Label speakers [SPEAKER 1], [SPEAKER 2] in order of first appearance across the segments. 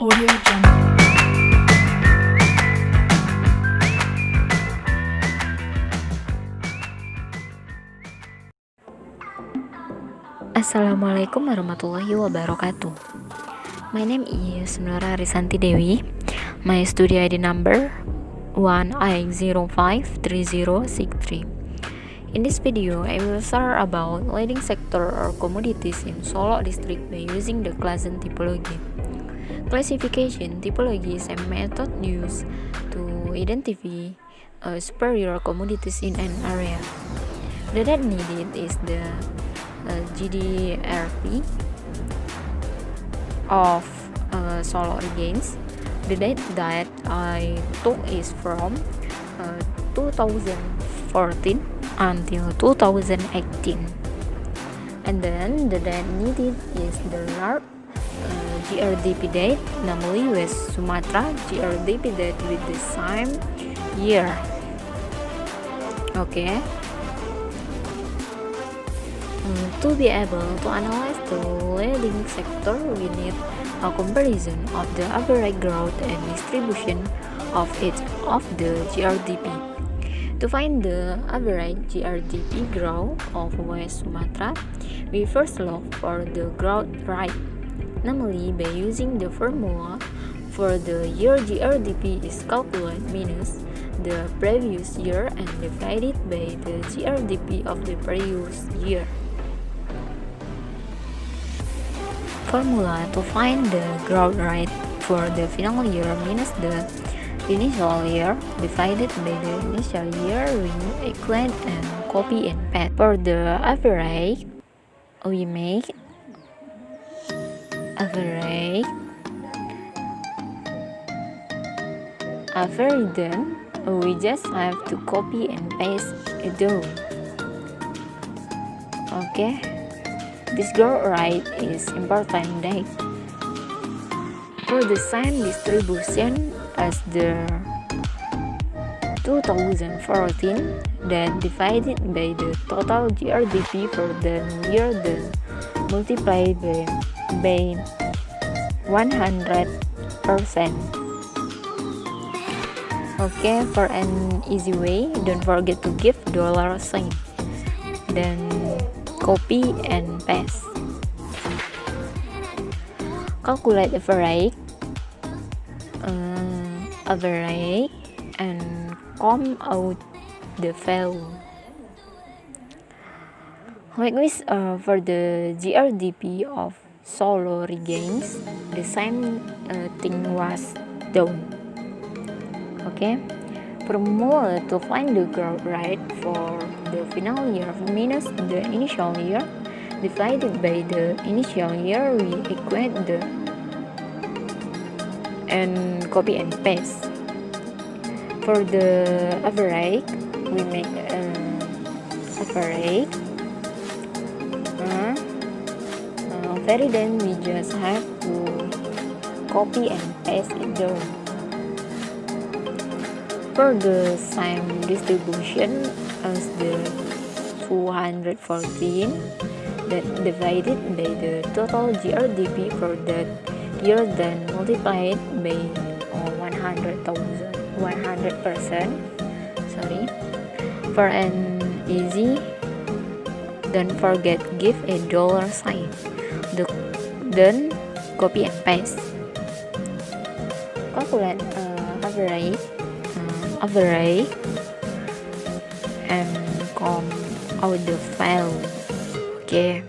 [SPEAKER 1] Audio Jungle.
[SPEAKER 2] Assalamualaikum warahmatullahi wabarakatuh. My name is Nora Risanti Dewi. My study ID number 1I053063. In this video, I will share about leading sector or commodities in Solok district by using the Klassen Tipologi. Classification typology is a method used to identify superior commodities in an area. The data needed is the GDRP of Solok regions. The date that I took is from 2014 until 2018, and then the date needed is the large GRDP date, namely West Sumatra GRDP date with the same year. Okay. To be able to analyze the leading sector, we need a comparison of the average growth and distribution of each of the GRDP. To find the average GRDP growth of West Sumatra, we first look for the growth rate, namely by using the formula for the year GRDP is calculated minus the previous year and divided by the GRDP of the previous year. Formula to find the growth rate for the final year minus the initial year divided by the initial year, we equate and copy and paste. For the average, we make average, then we just have to copy and paste it down. Okay. This growth rate is important date. For the same distribution as the 2014, then divided by the total GRDP for the year, then multiplied by 100%. Okay, for an easy way, don't forget to give dollar sign. Then copy and paste. Calculate average, and come out the value. Likewise, for the GRDP of Solok regions, the same thing was done. Okay. Formula to find the growth rate for the final year minus the initial year divided by the initial year, we equate the and copy and paste. For the average, we make average. Very then we just have to copy and paste it down. For the same distribution as the 214, that divided by the total GRDP for that year, then multiplied by 100%. For an easy, don't forget give a dollar sign. Then copy and paste. Calculate average and come out the file. Okay.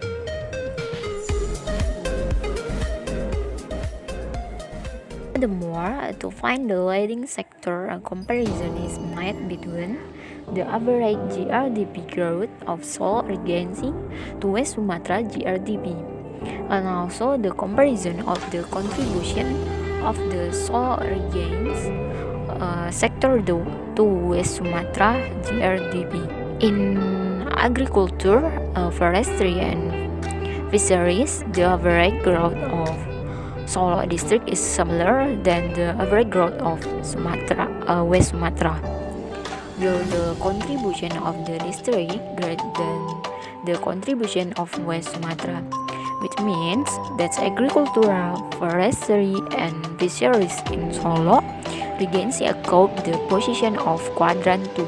[SPEAKER 2] Furthermore, to find the leading sector, a comparison is made between the average GRDP growth of Solok Regency to West Sumatra GRDP, and also the comparison of the contribution of the Solok Regency sector to West Sumatra GRDP. In agriculture, forestry and fisheries, the average growth of Solok district is similar than the average growth of West Sumatra. Though the contribution of the district greater than the contribution of West Sumatra, which means that agricultural, forestry, and fisheries in Solok regains occupied the position of quadrant 2.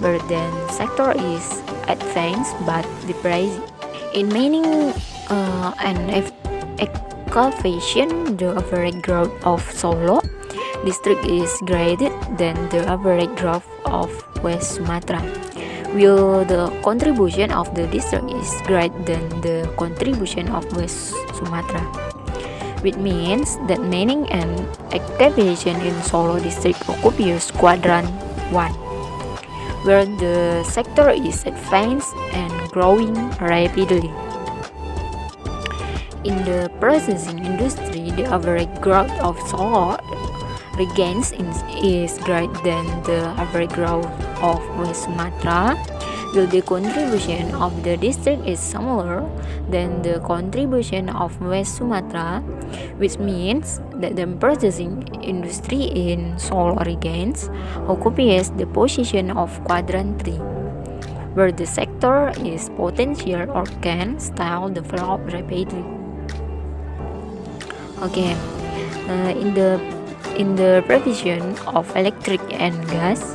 [SPEAKER 2] Burden sector is advanced but depressed. In mining and excavation, the average growth of Solok district is greater than the average growth of West Sumatra, while the contribution of the district is greater than the contribution of West Sumatra, which means that mining and excavation in Solok district occupies quadrant 1, where the sector is advanced and growing rapidly. In the processing industry, the average growth of Solok regains is greater than the average growth of West Sumatra, while the contribution of the district is smaller than the contribution of West Sumatra, which means that the processing industry in Solok regains occupies the position of quadrant 3, where the sector is potential or can still develop rapidly. In the provision of electric and gas,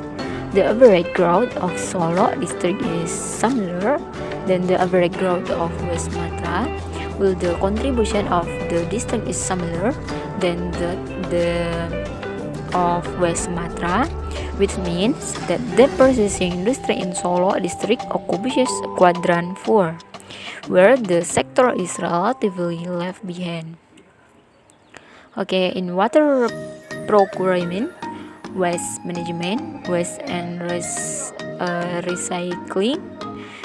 [SPEAKER 2] the average growth of Solok district is smaller than the average growth of West Sumatra, while the contribution of the district is smaller than the of West Sumatra, which means that the processing industry in Solok district occupies quadrant 4, where the sector is relatively left behind. In water procurement, waste management, waste and recycling,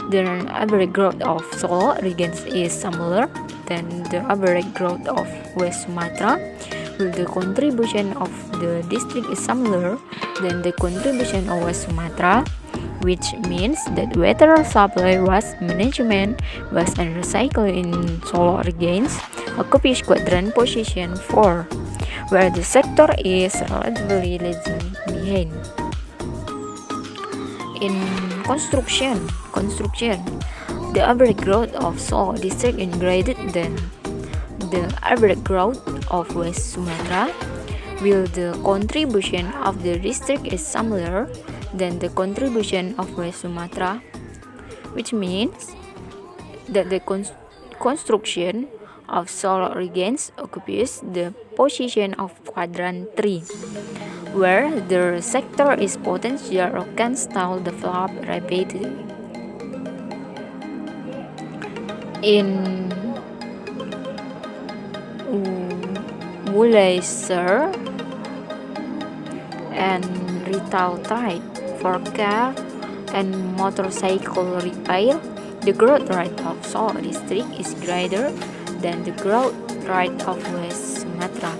[SPEAKER 2] the average growth of Solok regains is smaller than the average growth of West Sumatra, while the contribution of the district is smaller than the contribution of West Sumatra, which means that water supply, waste management, waste and recycling in Solok regains occupies quadrant position 4, where the sector is relatively lagging behind. In construction, the average growth of Solok district is greater than the average growth of West Sumatra, while the contribution of the district is smaller than the contribution of West Sumatra, which means that the construction of Solok regains occupies the position of quadrant 3, where the sector is potential or can still develop rapidly. In wholesale and retail trade for car and motorcycle repair, the growth rate of Solok district is greater than the growth rate of West Sumatra,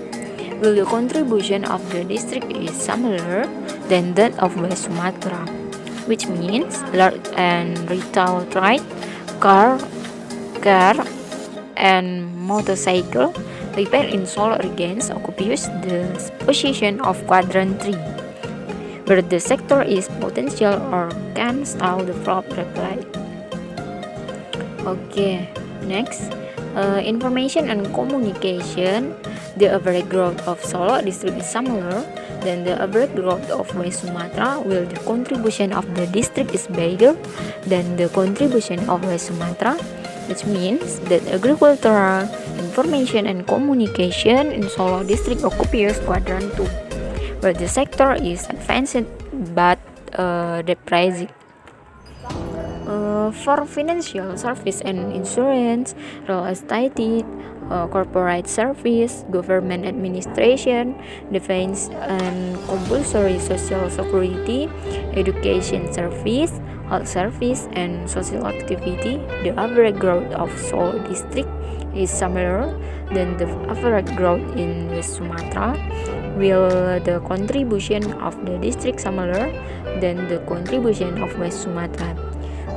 [SPEAKER 2] while the contribution of the district is smaller than that of West Sumatra, which means large and retail trade, car and motorcycle repair in Solok regains occupies the position of quadrant 3, where the sector is potential or can still develop rapidly. Next. Information and communication, the average growth of Solok district is smaller than the average growth of West Sumatra, while the contribution of the district is bigger than the contribution of West Sumatra, which means that agricultural, information and communication in Solok district occupies quadrant 2, where the sector is advanced but depressed. For financial service and insurance, real estate, corporate service, government administration, defense and compulsory social security, education service, health service, and social activity, the average growth of Solok district is smaller than the average growth in West Sumatra, while the contribution of the district smaller than the contribution of West Sumatra,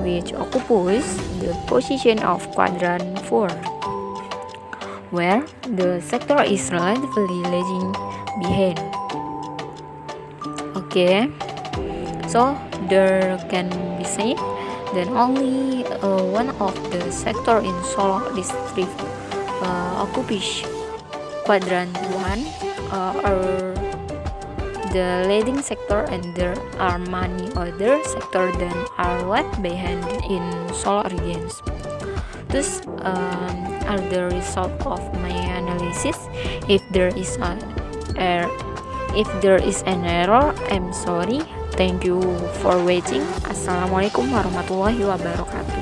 [SPEAKER 2] which occupies the position of quadrant 4, where the sector is relatively lagging behind. So there can be said then only one of the sector in Solok district occupies quadrant 1 are the leading sector, and there are many other sectors that are left behind in Solok regions. These are the result of my analysis. If there is an error, I'm sorry. Thank you for watching. Assalamualaikum warahmatullahi wabarakatuh.